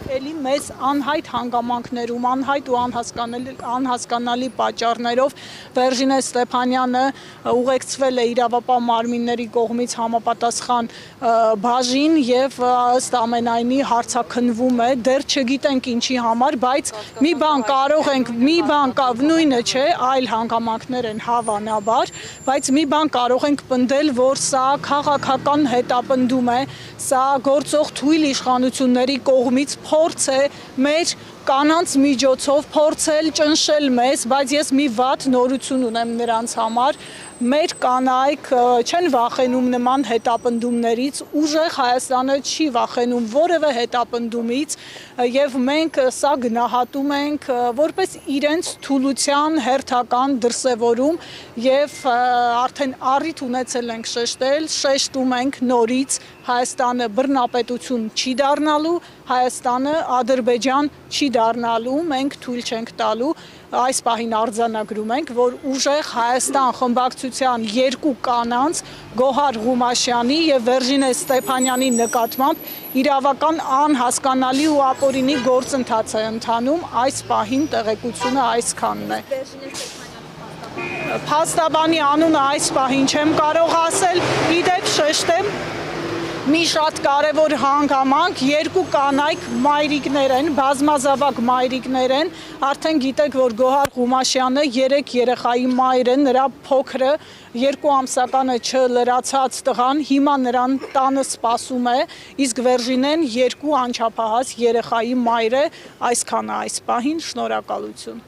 Էլի մեծ անհայտ հանգամանքներում, անհայտ ու անհասկանալի պատճառներով Վերժինե Ստեփանյանը ուղեկցվել է իրավապահ մարմինների կողմից համապատասխան բաժին եւ ըստ ամենայնի հարցաքննվում է, դեռ չգիտենք ինչի համար, բայց մի բան կարող ենք, նույնը չէ, այլ հանգամանքներ են հավանաբար, բայց մի բան կարող ենք պնդել, որ սա քաղաքական հետապնդում է, սա գործող թույլ իշխանությունների կողմից փորձ է մեր կանանց միջոցով փորձել ճնշել մեզ, բայց ես մի վատ նորություն ունեմ նրանց համար, մեր կանայք չեն վախենում նման հետապնդումներից, ուժեղ Հայաստանը չի վախենում որևէ հետապնդումից եւ մենք սա գնահատում ենք որպես իրենց թուլության հերթական դրսևորում եւ արդեն առիթ ունեցել ենք շեշտում ենք նորից Հայաստանը բռնապետություն չի դառնալու, Հայաստանը Ադրբեջան չի դառնալու, մենք թույլ չենք տալու, այս պահին արձանագրում ենք, որ ուժեղ Հայաստան խմբակցության երկու կանանց Գոհար Ղումաշյանի եւ Վերժինե Ստեփանյանի նկատմամբ իրավական անհասկանալի ու ապօրինի գործընթաց է ընթանում, այս պահին տեղեկությունը այսքանն է։ Փաստաբանի անունը այս պահին չեմ կարող ասել, իդեպ շեշտեմ մի շատ կարևոր հանգամանք, երկու կանայք մայրիկներ են, բազմազավակ մայրիկներ են, արդեն գիտեք, որ Գոհար Ղումաշյանը 3 երեխայի մայր է, նրա փոքրը 2 ամսականը չլրացած տղան հիմա նրան տանը սպասում է, իսկ Վերժինեն 2 անչափահաս երեխայի մայր է, այսքանը այս պահին, շնորհակալություն։